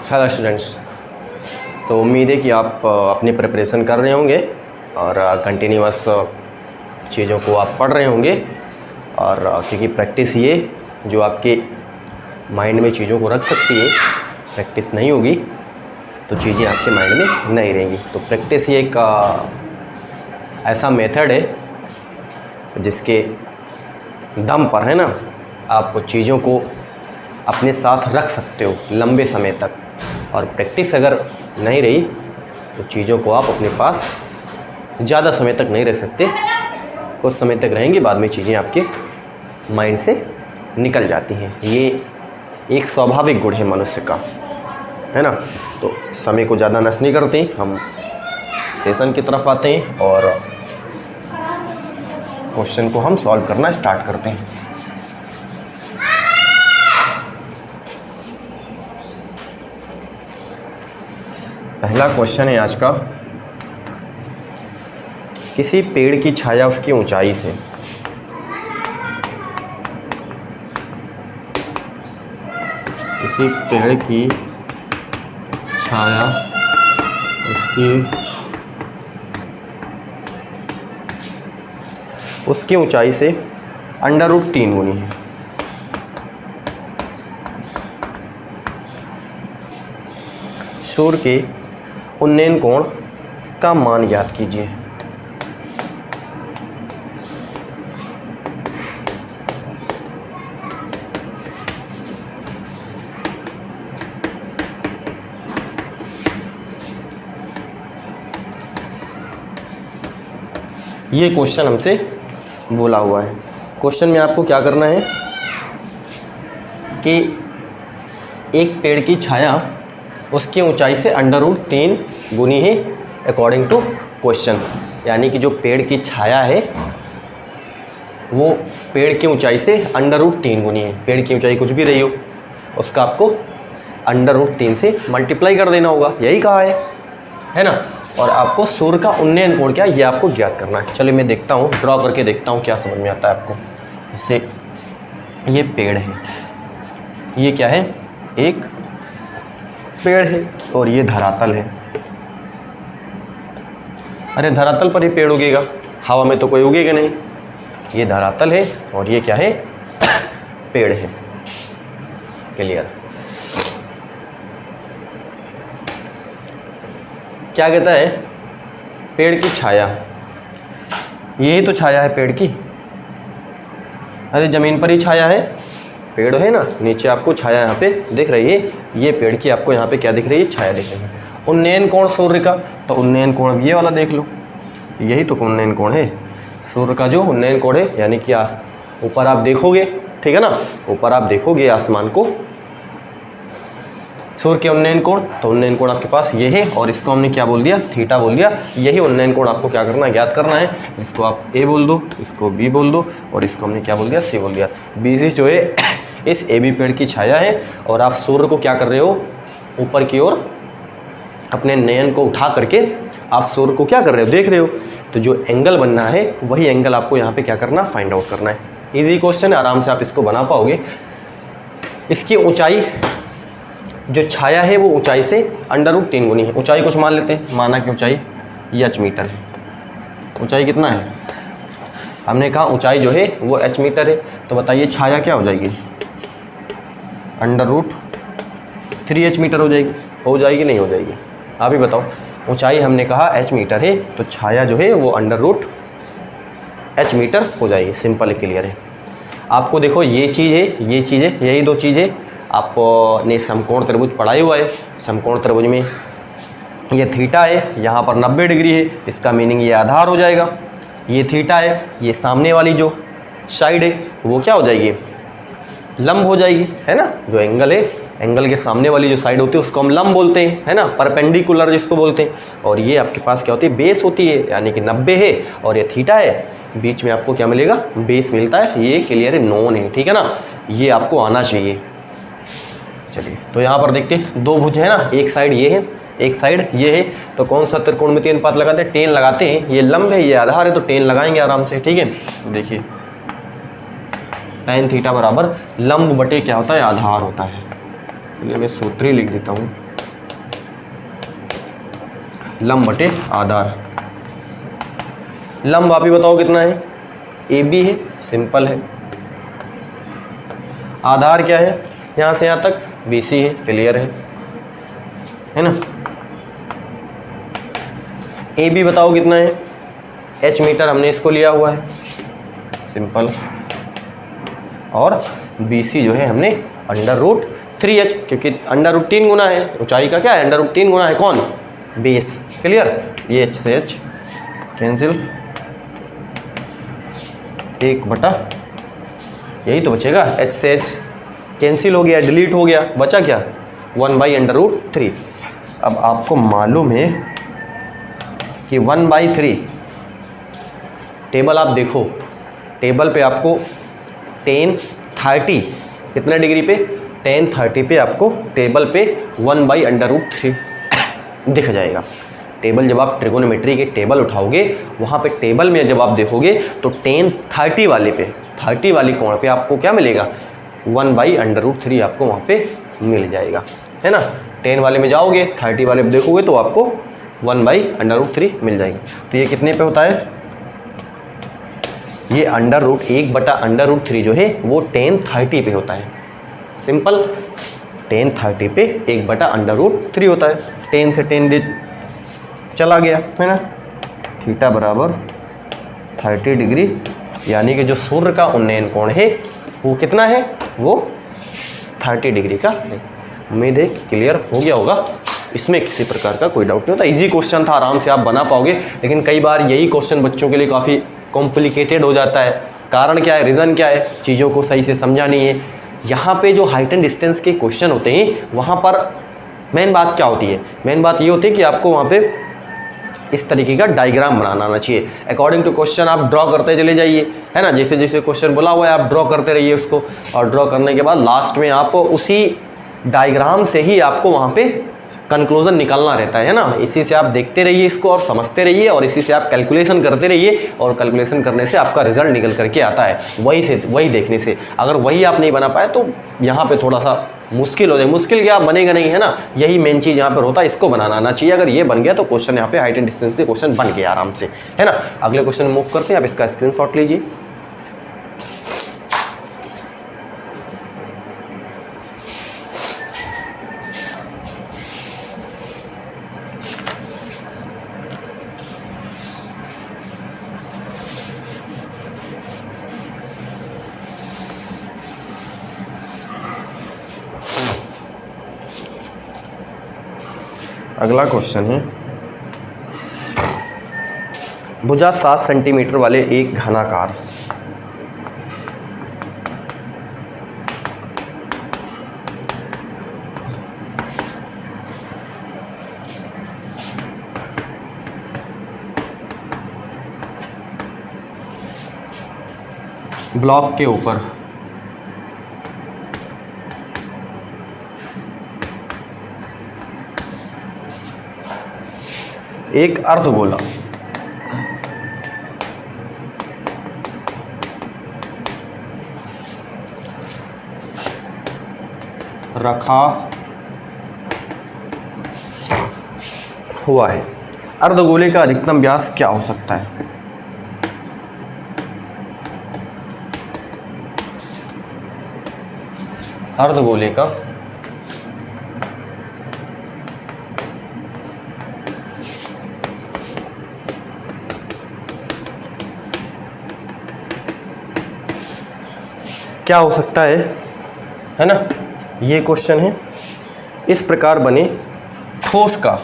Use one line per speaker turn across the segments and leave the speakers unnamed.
Hello students. तो उम्मीद है कि आप अपनी प्रिपरेशन कर रहे होंगे और कंटिन्यूअस चीज़ों को आप पढ़ रहे होंगे। और क्योंकि प्रैक्टिस ये जो आपके माइंड में चीज़ों को रख सकती है, प्रैक्टिस नहीं होगी तो चीज़ें आपके माइंड में नहीं रहेंगी। तो प्रैक्टिस ये एक ऐसा मेथड है जिसके दम पर है ना आप चीज़ों को अपने साथ रख सकते हो लंबे समय तक। और प्रैक्टिस अगर नहीं रही तो चीज़ों को आप अपने पास ज़्यादा समय तक नहीं रख सकते, कुछ समय तक रहेंगी, बाद में चीज़ें आपके माइंड से निकल जाती हैं। ये एक स्वाभाविक गुण है मनुष्य का, है ना। तो समय को ज़्यादा नष्ट नहीं करते, हम सेशन की तरफ आते हैं और क्वेश्चन को हम सॉल्व करना स्टार्ट करते हैं। पहला क्वेश्चन है आज का, किसी पेड़ की छाया उसकी ऊंचाई से किसी पेड़ की छाया उसकी ऊंचाई से √3 गुनी है। सूर्य के उन्नयन कोण का मान ज्ञात कीजिए। ये क्वेश्चन हमसे बोला हुआ है। क्वेश्चन में आपको क्या करना है कि एक पेड़ की छाया उसकी ऊंचाई से √3 गुनी है अकॉर्डिंग टू क्वेश्चन। यानी कि जो पेड़ की छाया है वो पेड़ की ऊंचाई से √3 गुनी है। पेड़ की ऊंचाई कुछ भी रही हो उसका आपको √3 से मल्टीप्लाई कर देना होगा, यही कहा है ना। और आपको सूर्य का उन्नयन कोण क्या ये आपको ज्ञात करना है। चलिए मैं देखता हूँ, ड्रॉ करके देखता हूँ क्या समझ में आता है आपको। जैसे ये पेड़ है, ये क्या है, एक पेड़ है और ये धरातल है। अरे धरातल पर ही पेड़ उगेगा, हवा में तो कोई उगेगा नहीं। ये धरातल है और ये क्या है, पेड़ है। क्लियर। क्या कहता है, पेड़ की छाया, यही तो छाया है पेड़ की। अरे ज़मीन पर ही छाया है, पेड़ है ना, नीचे आपको छाया यहाँ पे दिख रही है। ये पेड़ की आपको यहाँ पे क्या दिख रही है, छाया दिख रही है। उन्नयन कोण सूर्य का, तो उन्नयन कोण ये वाला देख लो, यही तो उन्नयन कोण है सूर्य का। जो उन्नयन कोण है यानी कि ऊपर आप देखोगे, ठीक है ना, ऊपर आप देखोगे आसमान को, सूर्य के उन्नयन कोण, तो उन्नयन कोण आपके पास ये है। और इसको हमने क्या बोल दिया, थीटा बोल दिया। यही उन्नयन कोण आपको क्या करना है, ज्ञात करना है। इसको आप ए बोल दो, इसको बी बोल दो और इसको हमने क्या बोल दिया, सी बोल दिया। बीसी जो है इस ए बी पेड़ की छाया है और आप सूर्य को क्या कर रहे हो, ऊपर की ओर अपने नयन को उठा करके आप सूर्य को क्या कर रहे हो, देख रहे हो। तो जो एंगल बनना है वही एंगल आपको यहाँ पे क्या करना, फाइंड आउट करना है। इजी क्वेश्चन है, आराम से आप इसको बना पाओगे। इसकी ऊंचाई, जो छाया है वो ऊंचाई से √3 गुनी है। ऊंचाई कुछ मान लेते हैं, माना कि ऊंचाई ये h मीटर है। ऊंचाई कितना है, हमने कहा ऊंचाई जो है वो h मीटर है। तो बताइए छाया क्या हो जाएगी, √3h मीटर हो जाएगी नहीं हो जाएगी, आप ही बताओ। ऊंचाई हमने कहा h मीटर है तो छाया जो है वो √h मीटर हो जाएगी। सिंपल क्लियर है। आपको देखो ये चीज़ है, ये चीज़ है, यही दो चीज़ें आपने समकोण त्रिभुज पढ़ाई हुआ है। समकोण त्रिभुज में ये थीटा है, यहाँ पर 90 डिग्री है, इसका मीनिंग ये आधार हो जाएगा। ये थीटा है, ये सामने वाली जो साइड है वो क्या हो जाएगी, लंब हो जाएगी, है ना। जो एंगल है, एंगल के सामने वाली जो साइड होती है उसको हम लंब बोलते हैं, है ना, परपेंडिकुलर जिसको बोलते हैं। और ये आपके पास क्या होती है, बेस होती है, यानी कि 90 है और ये थीटा है, बीच में आपको क्या मिलेगा, बेस मिलता है। ये क्लियर है, नोन है, ठीक है ना, ये आपको आना चाहिए। चलिए तो यहाँ पर देखते हैं, दो भुज है ना, एक साइड ये है, एक साइड ये है। तो कौन सा त्रिकोणमितीय अनुपात लगाते हैं, टेन लगाते हैं। ये लंब है, ये आधार है, तो टेन लगाएंगे आराम से, ठीक है। देखिए tan थीटा बराबर लंब बटे क्या होता है, आधार होता है। चलिए मैं सूत्र ही लिख देता हूँ। लंब बटे आधार। लंब आप ही बताओ कितना है, ए बी है, सिंपल है। आधार क्या है, यहाँ से यहाँ तक बी सी है, क्लियर है ना। ए बी बताओ कितना है, एच मीटर हमने इसको लिया हुआ है, सिंपल। और बी सी जो है हमने √3h, क्योंकि √3 गुना है, ऊंचाई का क्या है, √3 गुना है कौन, बेस, क्लियर। ये h से h कैंसिल, 1/, यही तो बचेगा, h से h कैंसिल हो गया, डिलीट हो गया, बचा क्या, 1/√3। अब आपको मालूम है कि 1/3 टेबल आप देखो, टेबल पे आपको tan 30 कितने डिग्री पे, tan 30 पे आपको टेबल पे 1/√3 दिख जाएगा। टेबल जब आप ट्रिगोनोमेट्री के टेबल उठाओगे, वहाँ पे टेबल में जब आप देखोगे तो tan 30 वाले पे, 30 वाली कोण पे आपको क्या मिलेगा, 1/√3 आपको वहाँ पे मिल जाएगा, है ना। 10 वाले में जाओगे, 30 वाले पे देखोगे तो आपको 1/√3 मिल जाएगा। तो ये कितने पे होता है, ये √1/√3 जो है वो tan 30 पे होता है, सिंपल। tan 30 पे 1/√3 होता है, 10 से 10 चला गया, है ना। थीटा बराबर 30 डिग्री, यानी कि जो सूर्य का उन्नयन कोण है वो कितना है, वो 30 डिग्री का है। उम्मीद है क्लियर हो गया होगा, इसमें किसी प्रकार का कोई डाउट नहीं होता। इजी क्वेश्चन था, आराम से आप बना पाओगे। लेकिन कई बार यही क्वेश्चन बच्चों के लिए काफ़ी कॉम्प्लिकेटेड हो जाता है। कारण क्या है, रीज़न क्या है, चीज़ों को सही से समझा नहीं है। यहाँ पे जो हाइट एंड डिस्टेंस के क्वेश्चन होते हैं, वहाँ पर मेन बात क्या होती है, मेन बात ये होती है कि आपको वहाँ पे इस तरीके का डायग्राम बनाना आना चाहिए। अकॉर्डिंग टू क्वेश्चन आप ड्रॉ करते चले जाइए, है ना। जैसे जैसे क्वेश्चन बोला हुआ है आप ड्रॉ करते रहिए उसको, और ड्रॉ करने के बाद लास्ट में आप उसी डायग्राम से ही आपको वहाँ पे कंक्लूजन निकालना रहता है ना। इसी से आप देखते रहिए इसको और समझते रहिए, और इसी से आप कैलकुलेशन करते रहिए, और कैलकुलेशन करने से आपका रिजल्ट निकल करके आता है। वही देखने से अगर वही आप नहीं बना पाए तो यहाँ पे थोड़ा सा मुश्किल हो जाए। मुश्किल क्या, बनेगा नहीं, है ना। यही मेन चीज़ यहाँ पर होता है, इसको बनाना आना चाहिए। अगर ये बन गया तो क्वेश्चन यहाँ पे हाइट एंड डिस्टेंस के क्वेश्चन बन गया आराम से, है ना। अगले क्वेश्चन मूव करते हैं, आप इसका स्क्रीनशॉट लीजिए। अगला क्वेश्चन है, भुजा 7 सेंटीमीटर वाले एक घनाकार ब्लॉक के ऊपर एक अर्धगोला रखा हुआ है। अर्धगोले का अधिकतम व्यास क्या हो सकता है? अर्धगोले का क्या हो सकता है ना। ये क्वेश्चन है। इस प्रकार बने ठोस का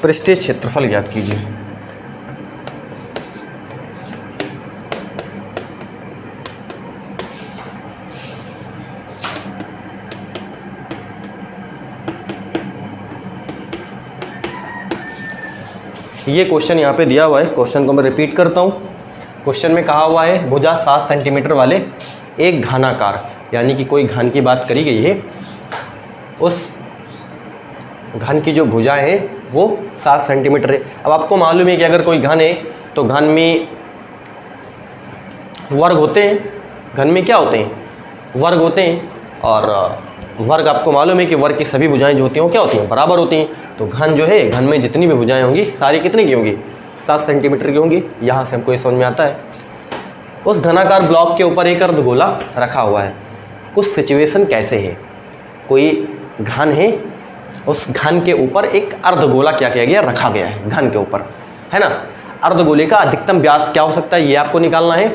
पृष्ठीय क्षेत्रफल ज्ञात कीजिए। ये क्वेश्चन यहाँ पे दिया हुआ है, क्वेश्चन को मैं रिपीट करता हूँ। क्वेश्चन में कहा हुआ है भुजा 7 सेंटीमीटर वाले एक घनाकार, यानी कि कोई घन की बात करी गई है। उस घन की जो भुजाएं हैं वो 7 सेंटीमीटर है। अब आपको मालूम है कि अगर कोई घन है तो घन में वर्ग होते हैं, घन में क्या होते हैं, वर्ग होते हैं, और वर्ग आपको मालूम है कि वर्ग की सभी भुजाएं जो होती हैं वो क्या होती हैं, बराबर होती हैं। तो घन जो है, घन में जितनी भी भुजाएं होंगी सारी कितने की होंगी, 7 सेंटीमीटर की होंगी। यहाँ से हमको ये समझ में आता है। उस घनाकार ब्लॉक के ऊपर एक अर्धगोला रखा हुआ है। कुछ सिचुएशन कैसे है, कोई घन है, उस घन के ऊपर एक अर्धगोला क्या किया गया, रखा गया है घन के ऊपर, है ना। अर्धगोले का अधिकतम व्यास क्या हो सकता है, ये आपको निकालना है।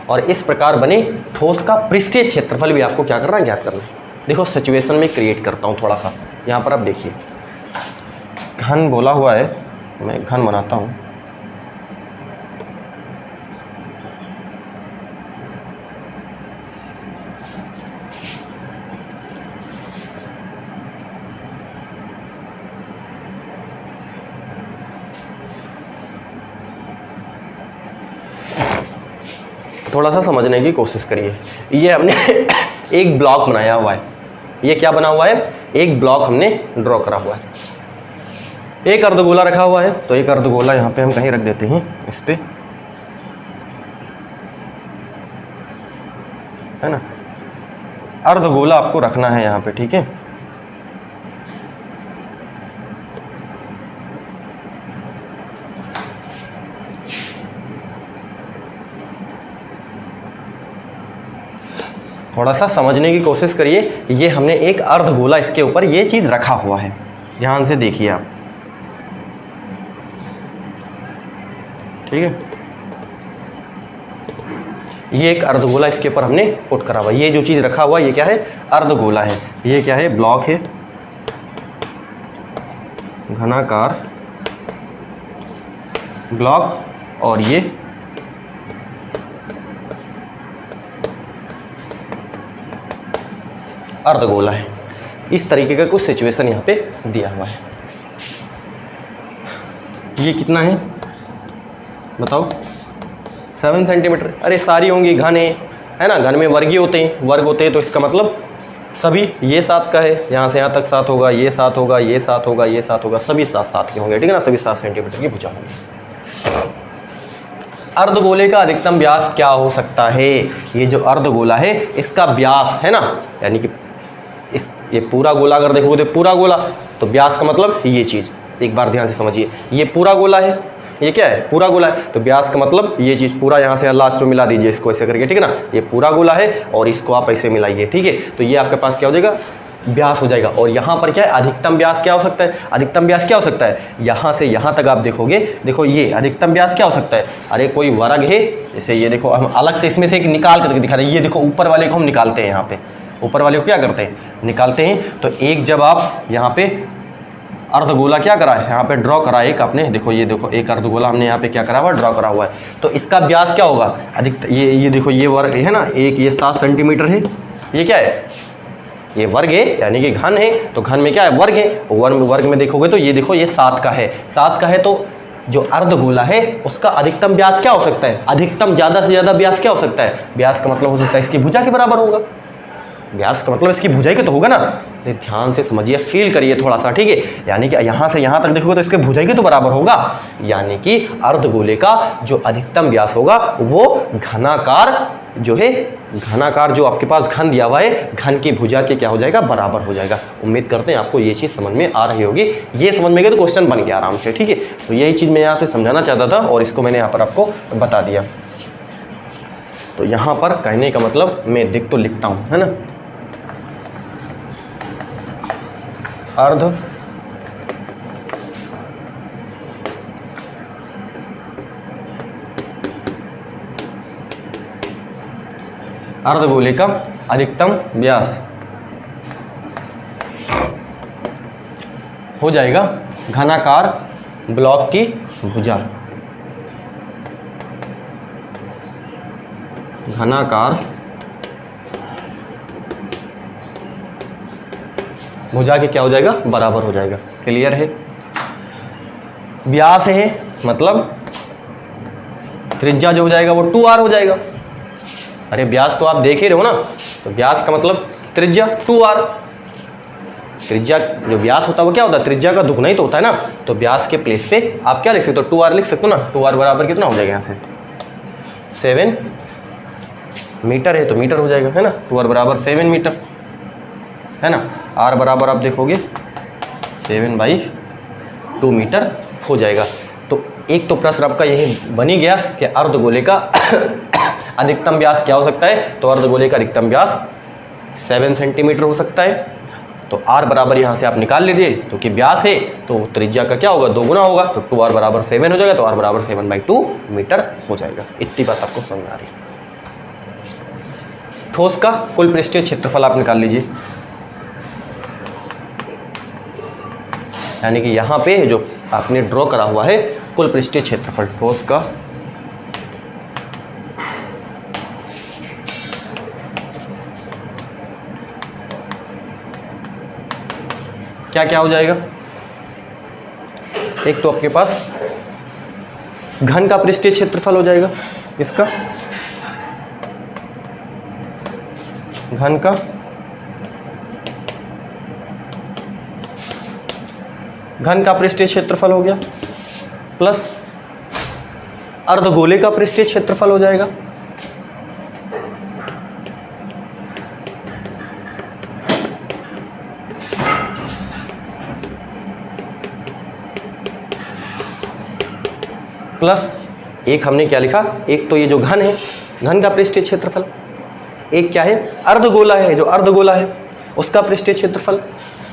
और इस प्रकार बने ठोस का पृष्ठीय क्षेत्रफल भी आपको क्या करना है, ज्ञात करना है। देखो सिचुएशन में क्रिएट करता हूँ थोड़ा सा, यहाँ पर आप देखिए घन बोला हुआ है, मैं घन बनाता हूँ। थोड़ा सा समझने की कोशिश करिए। ये हमने एक ब्लॉक बनाया हुआ है, ये क्या बना हुआ है, एक ब्लॉक हमने ड्रॉ करा हुआ है। एक अर्धगोला रखा हुआ है, तो एक अर्धगोला यहाँ पे हम कहीं रख देते हैं, इस पे, है ना। अर्धगोला आपको रखना है यहाँ पे, ठीक है। थोड़ा सा समझने की कोशिश करिए। ये हमने एक अर्धगोला, इसके ऊपर ये चीज़ रखा हुआ है, ध्यान से देखिए आप, ठीक है। ये एक अर्धगोला इसके ऊपर हमने पुट करा हुआ है। ये जो चीज़ रखा हुआ है ये क्या है, अर्धगोला है। ये क्या है, ब्लॉक है, घनाकार ब्लॉक, और ये अर्धगोला है। इस तरीके का कुछ सिचुएशन यहाँ पे दिया हुआ है। ये कितना है बताओ, 7 सेंटीमीटर। अरे सारी होंगी, घन है ना, घन में वर्गीय होते हैं, वर्ग होते हैं, तो इसका मतलब सभी, ये 7 का है, यहाँ से यहाँ तक 7 होगा, ये 7 होगा, ये 7 होगा, ये 7 होगा, सभी 7 के होंगे, ठीक है ना, सभी 7 सेंटीमीटर की भुजा होंगी। अर्धगोले का अधिकतम व्यास क्या हो सकता है, ये जो अर्धगोला है इसका व्यास है ना, यानी कि ये पूरा गोला अगर देखोगे तो पूरा गोला, तो व्यास का मतलब ये चीज़, एक बार ध्यान से समझिए, ये पूरा गोला है, ये क्या है, पूरा गोला है, तो व्यास का मतलब ये चीज़ पूरा, यहाँ से लास्ट में मिला दीजिए इसको ऐसे करके, ठीक है ना। ये पूरा गोला है और इसको आप ऐसे मिलाइए, ठीक है। तो ये आपके पास क्या हो जाएगा, व्यास हो जाएगा। और यहाँ पर क्या है, अधिकतम व्यास क्या हो सकता है, अधिकतम व्यास क्या हो सकता है, यहाँ से यहाँ तक आप देखोगे, देखो ये अधिकतम व्यास क्या हो सकता है। अरे कोई वर्ग है, जैसे ये देखो, हम अलग से इसमें से एक निकाल करके दिखा रहे हैं। ये देखो ऊपर वाले को हम निकालते हैं, यहाँ पे ऊपर वाले को क्या करते हैं, निकालते हैं। तो एक जब आप यहाँ पे अर्धगोला क्या करा है, यहाँ पे ड्रॉ करा है एक आपने, देखो ये देखो एक अर्धगोला हमने यहाँ पे क्या करा हुआ, ड्रॉ करा हुआ है। तो इसका व्यास क्या होगा, अधिकतम, ये देखो ये वर्ग है ना, एक ये 7 सेंटीमीटर है, ये क्या है, ये वर्ग है, यानी कि घन है, तो घन में क्या है, वर्ग है। वर्ग में देखोगे तो ये देखो ये 7 का है, 7 का है, तो जो अर्धगोला है उसका अधिकतम व्यास क्या हो सकता है, अधिकतम ज़्यादा से ज़्यादा व्यास क्या हो सकता है, व्यास का मतलब हो सकता है इसकी भुजा के बराबर होगा, व्यास का मतलब इसकी भुजाई के तो होगा ना। ध्यान से समझिए, फील करिए थोड़ा सा, ठीक है। यानी कि यहाँ से यहाँ तक देखोगे तो इसके भुजाई के तो बराबर होगा, यानी कि अर्धगोले का जो अधिकतम व्यास होगा वो घनाकार जो है, घनाकार जो आपके पास घन दिया हुआ है, घन की भुजा के क्या हो जाएगा, बराबर हो जाएगा। उम्मीद करते हैं आपको ये चीज़ समझ में आ रही होगी। ये समझ में गए तो क्वेश्चन बन गया आराम से, ठीक है। तो यही चीज़ मैं यहाँ पे समझाना चाहता था और इसको मैंने यहाँ पर आपको बता दिया। तो यहाँ पर कहने का मतलब मैं दिख तो लिखता हूँ, है ना, अर्धगोले का अधिकतम व्यास हो जाएगा घनाकार ब्लॉक की भुजा, घनाकार भुजा के क्या हो जाएगा, बराबर हो जाएगा। क्लियर है। व्यास है मतलब त्रिज्या जो हो जाएगा वो 2r हो जाएगा। अरे व्यास तो आप देख ही रहे हो ना, तो व्यास का मतलब त्रिज्या 2r। त्रिज्या जो व्यास होता है वो क्या होता है, त्रिज्या का दुगना ही तो होता है ना। तो व्यास के प्लेस पे आप क्या लिख सकते हो, 2r लिख सकते हो ना। 2r बराबर कितना हो जाएगा, यहाँ से 7 मीटर है तो मीटर हो जाएगा, है ना। 2r बराबर 7 मीटर, है ना। r बराबर आप देखोगे 7/2 मीटर हो जाएगा। तो एक तो प्रश्न आपका यही बनी गया कि अर्धगोले का अधिकतम व्यास क्या हो सकता है, तो अर्धगोले का अधिकतम व्यास 7 सेंटीमीटर हो सकता है। तो r बराबर यहाँ से आप निकाल लीजिए, तो कि व्यास है तो त्रिज्या का क्या होगा, 2 गुना होगा, तो 2r बराबर 7 हो जाएगा, तो r बराबर 7/2 मीटर हो जाएगा। इतनी बात आपको समझ आ रही। ठोस का कुल पृष्ठीय क्षेत्रफल आप निकाल लीजिए, यानी कि यहाँ पे जो आपने ड्रॉ करा हुआ है कुल पृष्ठीय क्षेत्रफल ठोस का क्या क्या हो जाएगा। एक तो आपके पास घन का पृष्ठीय क्षेत्रफल हो जाएगा, इसका घन का पृष्ठीय क्षेत्रफल हो गया, प्लस अर्धगोले का पृष्ठीय क्षेत्रफल हो जाएगा, प्लस एक हमने क्या लिखा, एक तो ये जो घन है, घन का पृष्ठीय क्षेत्रफल, एक क्या है अर्धगोला है, जो अर्धगोला है उसका पृष्ठीय क्षेत्रफल।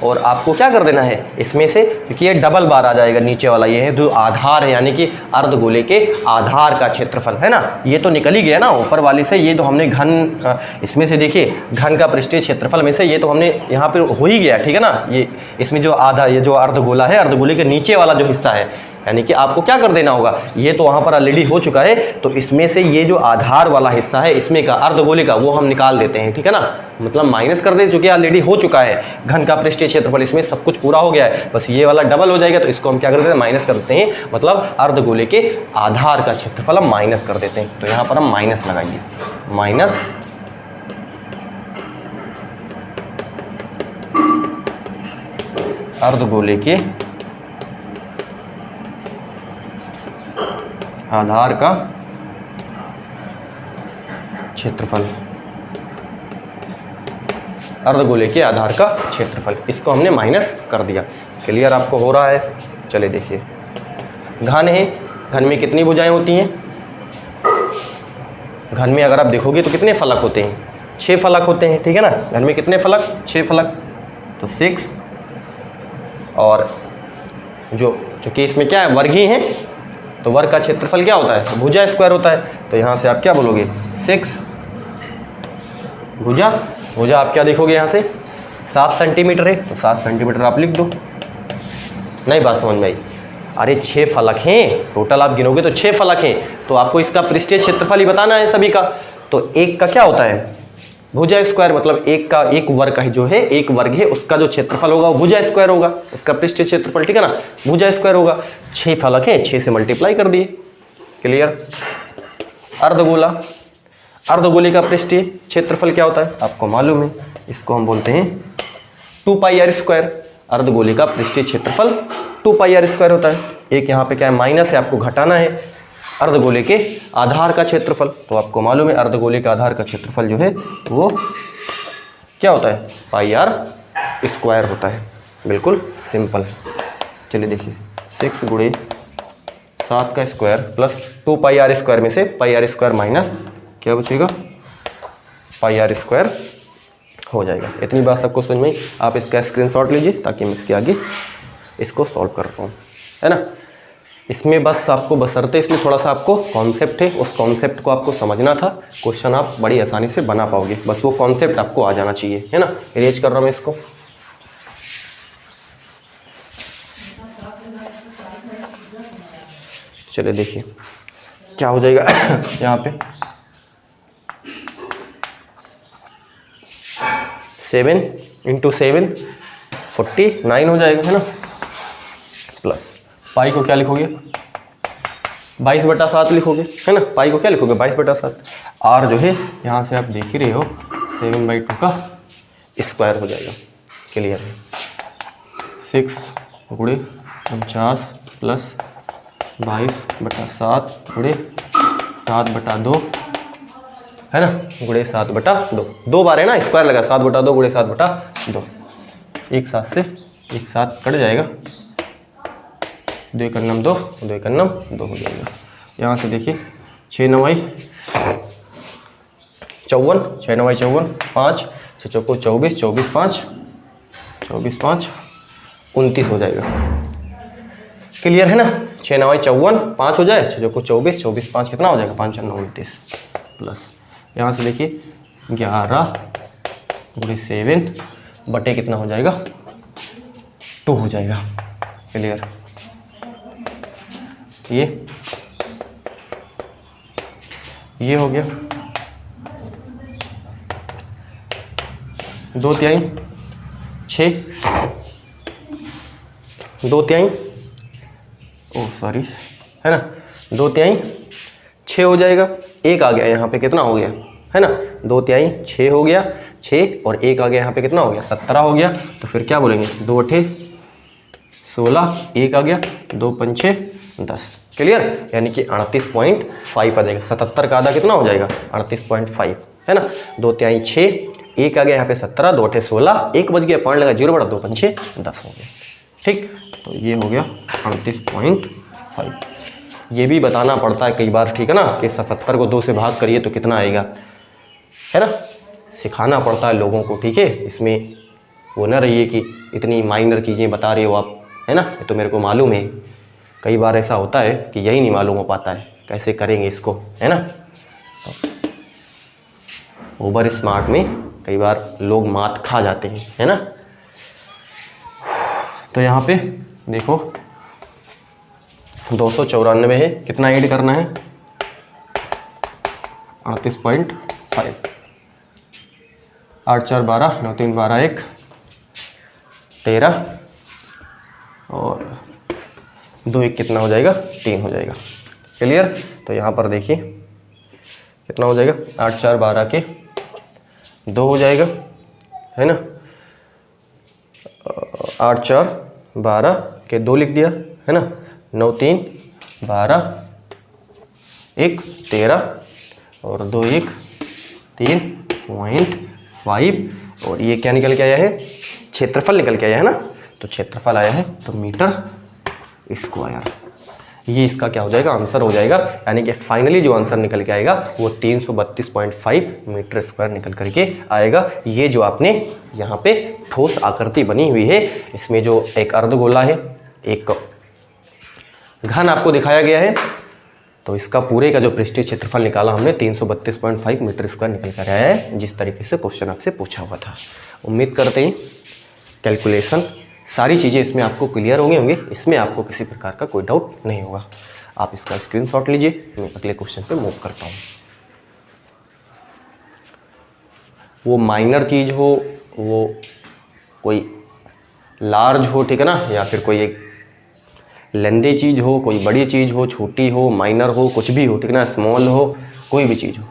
और आपको क्या कर देना है इसमें से, क्योंकि ये डबल बार आ जाएगा नीचे वाला, ये है जो आधार है, यानी कि अर्धगोले के आधार का क्षेत्रफल, है ना। ये तो निकल ही गया ना ऊपर वाली से, ये तो हमने घन इसमें से देखिए घन का पृष्ठीय क्षेत्रफल में से ये तो हमने यहाँ पे हो ही गया, ठीक है ना। ये इसमें जो आधा, ये जो अर्धगोला है, अर्धगोले के नीचे वाला जो हिस्सा है, यानी कि आपको क्या कर देना होगा, ये तो वहाँ पर ऑलरेडी हो चुका है, तो इसमें से ये जो आधार वाला हिस्सा है इसमें का अर्धगोले का, वो हम निकाल देते हैं, ठीक है ना। मतलब माइनस कर दे, जो कि ऑलरेडी हो चुका है घन का पृष्ठीय क्षेत्रफल, इसमें सब कुछ पूरा हो गया है, बस ये वाला डबल हो जाएगा, तो इसको हम क्या कर देते हैं माइनस कर देते हैं, मतलब अर्धगोले के आधार का क्षेत्रफल हम माइनस कर देते हैं। तो यहाँ पर हम माइनस लगाएंगे, माइनस अर्धगोले के आधार का क्षेत्रफल, अर्धगोले के आधार का क्षेत्रफल, इसको हमने माइनस कर दिया। क्लियर आपको हो रहा है। चलिए देखिए, घन है, घन में कितनी भुजाएं होती हैं, घन में अगर आप देखोगे तो कितने फलक होते हैं, 6 फलक होते हैं, ठीक है ना। घन में कितने फलक, 6 फलक, तो 6, और जो चूँकि इसमें क्या है वर्ग ही है, तो वर्ग का क्षेत्रफल क्या होता है, तो भुजा स्क्वायर होता है। तो यहाँ से आप क्या बोलोगे 6 भुजा, भुजा आप क्या देखोगे यहाँ से 7 सेंटीमीटर है, तो 7 सेंटीमीटर आप लिख दो। नहीं बात समझ में आई। अरे 6 फलक हैं टोटल, आप गिनोगे तो 6 फलक हैं, तो आपको इसका पृष्ठीय क्षेत्रफल ही बताना है सभी का। तो एक का क्या होता है भुजा स्क्वायर, मतलब एक का, एक वर्ग का जो है, एक वर्ग है उसका जो क्षेत्रफल होगा वो भुजा स्क्वायर होगा, उसका पृष्ठीय क्षेत्रफल, ठीक है ना, भुजा स्क्वायर होगा। 6 फलक हैं, 6 से मल्टीप्लाई कर दिए। क्लियर। अर्धगोला, अर्धगोले का पृष्ठीय क्षेत्रफल क्या होता है आपको मालूम है, इसको हम बोलते हैं 2πr²। अर्धगोले का पृष्ठीय क्षेत्रफल 2πr² होता है। एक यहाँ पे क्या है माइनस है, आपको घटाना है अर्धगोले के आधार का क्षेत्रफल। तो आपको मालूम है अर्धगोले का आधार का क्षेत्रफल जो है वो क्या होता है πr² होता है। बिल्कुल सिंपल। चलिए देखिए 6 गुणे 7 का स्क्वायर प्लस 2πr² में से πr² माइनस क्या बचेगा πr² हो जाएगा। इतनी बात सबको समझ में। आप इसका स्क्रीनशॉट लीजिए ताकि मैं इसके आगे इसको सॉल्व कर पाऊँ, है ना। इसमें बस आपको बशर्ते इसमें थोड़ा सा आपको कॉन्सेप्ट है, उस कॉन्सेप्ट को आपको समझना था, क्वेश्चन आप बड़ी आसानी से बना पाओगे। बस वो कॉन्सेप्ट आपको आ जाना चाहिए, है ना। इरेज कर रहा हूँ मैं इसको। चलिए देखिए क्या हो जाएगा यहाँ पे 7 × 7 49 हो जाएगा, है ना। प्लस पाई को क्या लिखोगे 22/7 लिखोगे, है ना। पाई को क्या लिखोगे 22/7। आर जो है यहाँ से आप देख ही रहे हो 7/2 का स्क्वायर हो जाएगा। क्लियर है। 6 गुणे 49 प्लस 22/7 गुणे 7/2 है ना, गुणे 7/2, 2 बार है ना, स्क्वायर लगा 7/2 गुणे 7/2, एक साथ से एक साथ कट जाएगा, 2 × 9 2, 2 × 9 2 हो जाएगा। यहाँ से देखिए 6 × 9 = 54, 6 × 9 = 54, 5 6 चौको 24, 24 5 29 हो जाएगा। क्लियर है ना, 6 × 9 = 54, 5 हो जाए, 6 चौको 24, 24 5 कितना हो जाएगा, 5 × 9 = 29 प्लस यहाँ से देखिए 11 × 7 बटे कितना हो जाएगा, 2 हो जाएगा। क्लियर, ये हो गया 2/3 6, 2/3 है ना, 2/3 6 हो जाएगा, 1 आ गया यहाँ पे कितना हो गया, है ना, 2/3 6 हो गया, 6 और 1 आ गया यहाँ पे कितना हो गया, 17 हो गया। तो फिर क्या बोलेंगे, 2 8 16, 1 आ गया, 2 5 6 10। क्लियर, यानी कि 38.5 आ जाएगा। 77 का आधा कितना हो जाएगा, 38.5 है ना, 2/3 6, 1 आ गया यहाँ पे 17, 2 8 16, 1 बच गया, पॉइंट लगा 0 बड़ा 2 5 6 10 हो गया। ठीक, तो ये हो गया 38.5। ये भी बताना पड़ता है कई बार, ठीक है ना, कि 77 को 2 से भाग करिए तो कितना आएगा, है ना, सिखाना पड़ता है लोगों को। ठीक है, इसमें वो ना रहिए कि इतनी माइनर चीज़ें बता रहे हो आप, है ना, ये तो मेरे को मालूम है। कई बार ऐसा होता है कि यही नहीं मालूम हो पाता है कैसे करेंगे इसको, है ना। ओवर स्मार्ट में कई बार लोग मात खा जाते हैं, है ना। तो यहाँ पे देखो 294 है, कितना ऐड करना है, 38.5, 8 4 12, 9 3 12 1 13 और 2 1 कितना हो जाएगा, 3 हो जाएगा। क्लियर, तो यहाँ पर देखिए कितना हो जाएगा, 8 4 12 के 2 हो जाएगा, है ना, 8 4 12 के 2 लिख दिया, है ना, 9 3 12 1 13 और 2 1 3.5 और ये क्या निकल के आया है, क्षेत्रफल निकल के आया है ना। तो क्षेत्रफल आया है तो मीटर स्क्वायर, ये इसका क्या हो जाएगा, आंसर हो जाएगा। यानी कि फाइनली जो आंसर निकल के आएगा वो 332.5 मीटर स्क्वायर निकल करके आएगा। ये जो आपने यहाँ पे ठोस आकृति बनी हुई है, इसमें जो एक अर्धगोला है, एक घन आपको दिखाया गया है, तो इसका पूरे का जो पृष्ठीय क्षेत्रफल निकाला हमने 332.5 मीटर स्क्वायर निकल कर आया है, जिस तरीके से क्वेश्चन आपसे पूछा हुआ था। उम्मीद करते हैं कैलकुलेशन सारी चीज़ें इसमें आपको क्लियर होंगे, इसमें आपको किसी प्रकार का कोई डाउट नहीं होगा। आप इसका स्क्रीनशॉट लीजिए, मैं अगले क्वेश्चन पे मूव करता हूँ। वो माइनर चीज़ हो, वो कोई लार्ज हो, ठीक है ना, या फिर कोई एक लेंदी चीज़ हो, कोई बड़ी चीज़ हो, छोटी हो, माइनर हो, कुछ भी हो, ठीक है ना, स्मॉल हो, कोई भी चीज़ हो,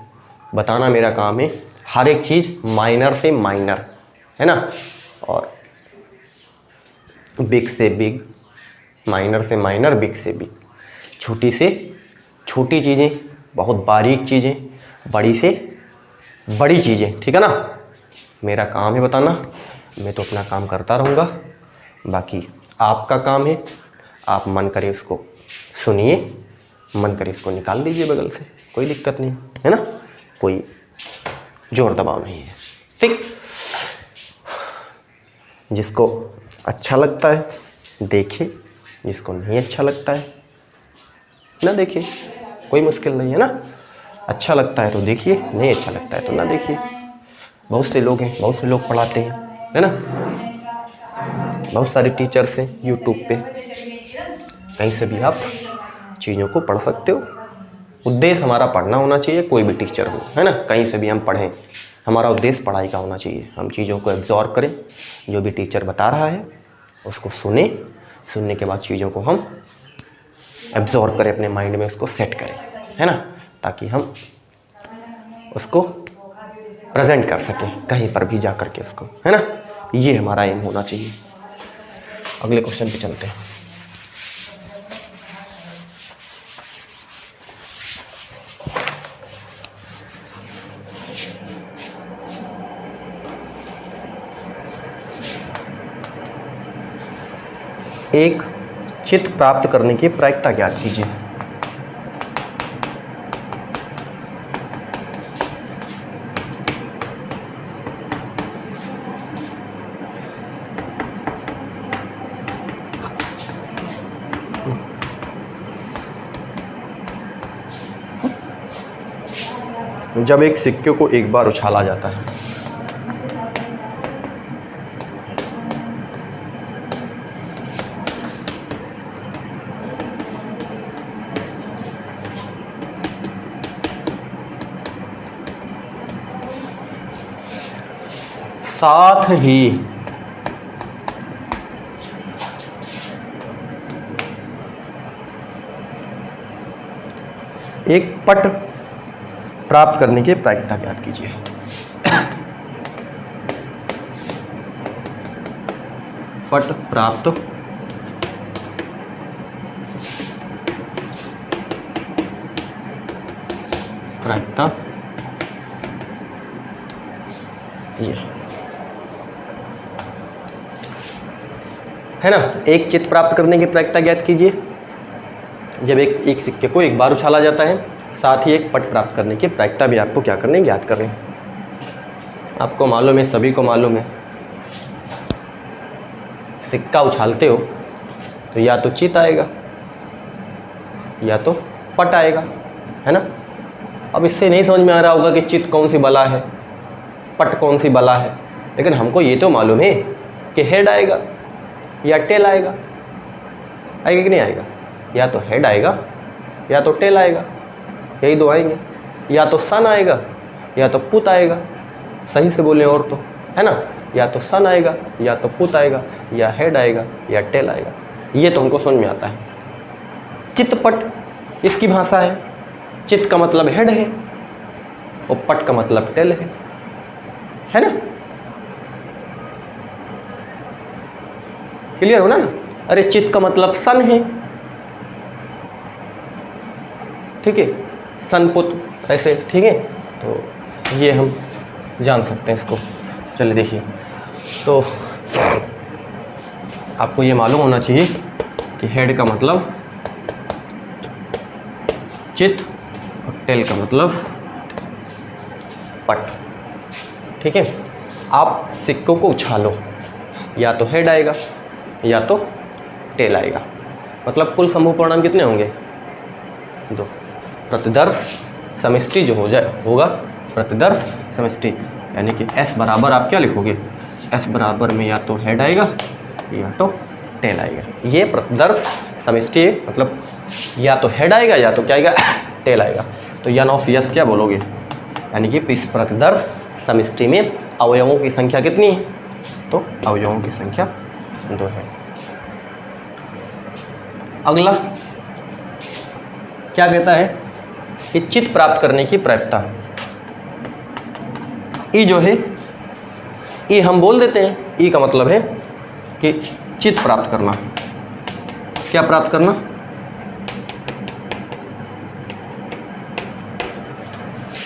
बताना मेरा काम है। हर एक चीज़ माइनर से माइनर, है ना, और बिग से बिग, माइनर से माइनर, बिग से बिग, छोटी से छोटी चीज़ें, बहुत बारीक चीज़ें, बड़ी से बड़ी चीज़ें, ठीक है ना। मेरा काम है बताना, मैं तो अपना काम करता रहूँगा, बाकी आपका काम है। आप मन करे उसको सुनिए, मन करे इसको निकाल दीजिए बगल से, कोई दिक्कत नहीं, है ना, कोई जोर दबाव नहीं है। ठीक, जिसको अच्छा लगता है देखिए, जिसको नहीं अच्छा लगता है ना देखिए, कोई मुश्किल नहीं है ना। अच्छा लगता है तो देखिए, नहीं अच्छा लगता है तो ना देखिए। बहुत से लोग हैं, बहुत से लोग पढ़ाते हैं, है ना, बहुत सारे टीचर्स हैं यूट्यूब पे, कहीं से भी आप चीज़ों को पढ़ सकते हो। उद्देश्य हमारा पढ़ना होना चाहिए, कोई भी टीचर हो, है ना, कहीं से भी हम पढ़ें, हमारा उद्देश्य पढ़ाई का होना चाहिए। हम चीज़ों को एब्जॉर्ब करें, जो भी टीचर बता रहा है उसको सुने, सुनने के बाद चीज़ों को हम एब्जॉर्ब करें, अपने माइंड में उसको सेट करें, है ना, ताकि हम उसको प्रेजेंट कर सकें कहीं पर भी जा कर के उसको, है ना। ये हमारा एम होना चाहिए। अगले क्वेश्चन पे चलते हैं। एक चित प्राप्त करने की प्रायिकता ज्ञात कीजिए। जब एक सिक्के को एक बार उछाला जाता है। साथ ही एक पट प्राप्त करने की प्रायिकता ज्ञात कीजिए। पट प्राप्त प्रायिकता ये है ना। एक चित प्राप्त करने की प्रायिकता ज्ञात कीजिए। जब एक सिक्के को एक बार उछाला जाता है, साथ ही एक पट प्राप्त करने की प्रायिकता भी आपको क्या करनी है, ज्ञात करनी है। आपको मालूम है, सभी को मालूम है, सिक्का उछालते हो तो या तो चित आएगा या तो पट आएगा, है ना। अब इससे नहीं समझ में आ रहा होगा कि चित कौन सी बला है, पट कौन सी बला है, लेकिन हमको ये तो मालूम है कि हेड आएगा या टेल आएगा। आएगा कि नहीं आएगा? या तो हेड आएगा या तो टेल आएगा, यही दो आएंगे। या तो सन आएगा या तो पुत आएगा, सही से बोले और तो, है ना। या तो सन आएगा या तो पुत आएगा, या हेड आएगा या टेल आएगा। ये तो हमको समझ में आता है। चित्तपट इसकी भाषा है। चित्त का मतलब हेड है और पट का मतलब टेल है ना। क्लियर हो ना। अरे चित्त का मतलब सन है, ठीक है, सन पुत, ऐसे, ठीक है। तो ये हम जान सकते हैं इसको। चलिए देखिए, तो आपको ये मालूम होना चाहिए कि हेड का मतलब चित्त और टेल का मतलब पट, ठीक है। आप सिक्कों को उछालो, या तो हेड आएगा या तो टेल आएगा। मतलब कुल समूह परिणाम कितने होंगे? 2। प्रतिदर्श समष्टि जो होगा प्रतिदर्श समष्टि, यानी कि S बराबर आप क्या लिखोगे? S बराबर में या तो हेड आएगा या तो टेल आएगा। ये प्रतिदर्श समष्टि है, मतलब या तो हेड आएगा या तो क्या आएगा, टेल आएगा। तो यन ऑफ यस क्या बोलोगे? यानी कि इस प्रतिदर्श समष्टि में अवयवों की संख्या कितनी है? तो अवयवों की संख्या 2 है। अगला क्या कहता है कि चित्त प्राप्त करने की प्रायिकता। ई जो है, ई हम बोल देते हैं, ई का मतलब है कि चित्त प्राप्त करना। क्या प्राप्त करना?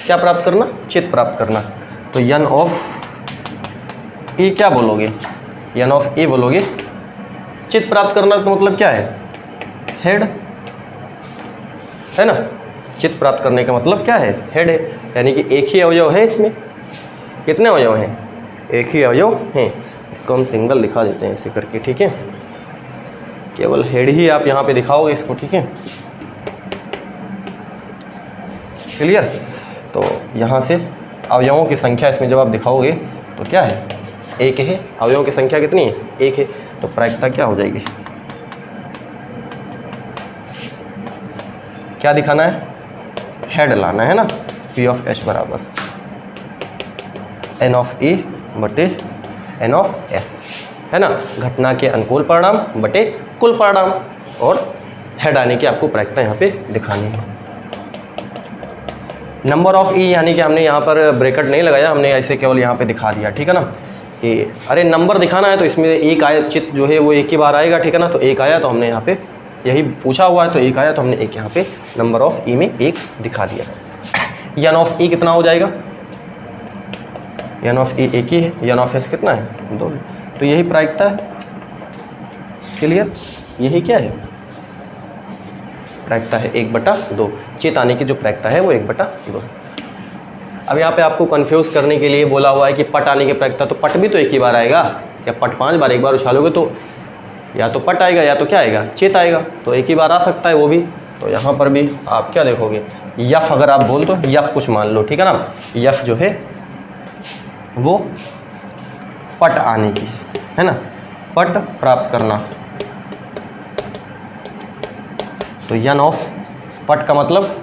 क्या प्राप्त करना? चित्त प्राप्त करना। तो यन ऑफ ई क्या बोलोगे? यन ऑफ ए बोलोगे। चित्त प्राप्त करना का मतलब क्या है? हेड, है ना। चित्त प्राप्त करने का मतलब क्या है? हेड है, यानी कि एक ही अवयव है इसमें। कितने अवयव हैं? एक ही अवयव हैं। इसको हम सिंगल दिखा देते हैं ऐसे करके, ठीक है। केवल हेड ही आप यहाँ पे दिखाओगे इसको, ठीक है। क्लियर। तो यहाँ से अवयवों की संख्या इसमें जब आप दिखाओगे तो क्या है? एक है। अवयवों की संख्या कितनी है? एक है। तो प्रायिकता क्या हो जाएगी? क्या दिखाना है? हेड लाना है ना। P ऑफ H बराबर N ऑफ E बटे N ऑफ S, है ना। घटना के अनुकूल परिणाम बटे कुल परिणाम, और हेड आने की आपको प्रायिकता यहाँ पे दिखानी है। नंबर ऑफ ई, यानी कि हमने यहाँ पर ब्रैकेट नहीं लगाया, हमने ऐसे केवल यहाँ पे दिखा दिया, ठीक है ना। कि अरे नंबर दिखाना है तो इसमें एक आया, चित्त जो है वो एक ही बार आएगा, ठीक है ना। तो एक आया तो हमने यहाँ पे यही पूछा हुआ है, तो एक आया तो हमने एक यहाँ पे नंबर ऑफ ई में एक दिखा दिया। यन ऑफ ई कितना हो जाएगा? यन ऑफ ई एक ही है, यन ऑफ एस कितना है? 2। तो यही प्रायिकता है। क्लियर? यही क्या है, प्रायिकता है 1/2। चेत आने की जो प्रायिकता है वो 1/2। अब यहाँ पे आपको कंफ्यूज करने के लिए बोला हुआ है कि पट आने की प्रायिकता, तो पट भी तो एक ही बार आएगा, या पट 5 बार एक बार उछालोगे तो या तो पट आएगा या तो क्या आएगा, चेत आएगा, तो एक ही बार आ सकता है वो भी। तो यहाँ पर भी आप क्या देखोगे, यफ अगर आप बोल दो, यफ कुछ मान लो, ठीक है ना, यफ जो है वो पट आने की है ना, पट प्राप्त करना। तो यन ऑफ पट का मतलब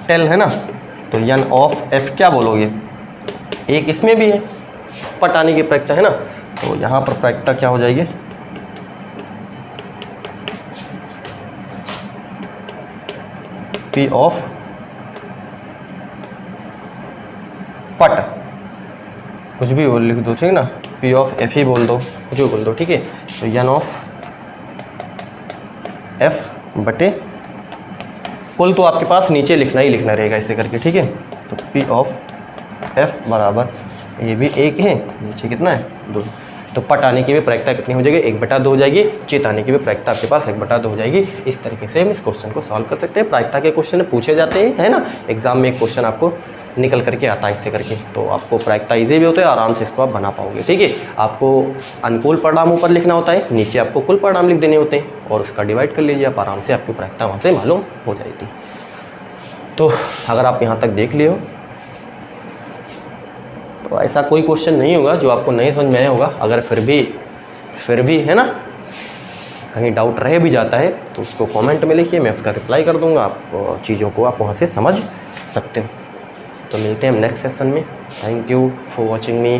टेल है ना, तो यन ऑफ एफ क्या बोलोगे, एक इसमें भी है पट आने की प्रायिकता है ना, तो यहाँ पर प्रायिकता क्या हो जाएगी, पी ऑफ पट, कुछ भी बोल लिख दो, ठीक है ना, पी ऑफ एफ ही बोल दो, कुछ भी बोल दो, ठीक है। तो यन ऑफ एफ बटे कुल तो आपके पास नीचे लिखना ही लिखना रहेगा ऐसे करके, ठीक है। तो पी ऑफ एफ बराबर, ये भी एक है, नीचे कितना है 2, तो पट आने की भी प्रायिकता कितनी हो जाएगी, 1/2 हो जाएगी, चेत आने की भी प्रायिकता आपके पास 1/2 हो जाएगी। इस तरीके से हम इस क्वेश्चन को सॉल्व कर सकते हैं। प्रायिकता के क्वेश्चन पूछे जाते हैं, है ना, एग्जाम में एक क्वेश्चन आपको निकल करके आता है इससे करके, तो आपको प्रायिकता ईजी भी होता है, आराम से इसको आप बना पाओगे, ठीक है। आपको अनुकूल परिणाम ऊपर लिखना होता है, नीचे आपको कुल परिणाम लिख देने होते हैं, और उसका डिवाइड कर लीजिए आप, आराम से आपकी प्रायिकता वहाँ से मालूम हो जाएगी। तो अगर आप यहाँ तक देख लिए हो तो ऐसा कोई क्वेश्चन नहीं होगा जो आपको नहीं समझ में आया होगा। अगर फिर भी है ना कहीं डाउट रह भी जाता है तो उसको कमेंट में लिखिए, मैं उसका रिप्लाई कर दूंगा, आप चीज़ों को आप वहाँ से समझ सकते हो। तो मिलते हैं हम नेक्स्ट सेशन में। Thank you for watching me.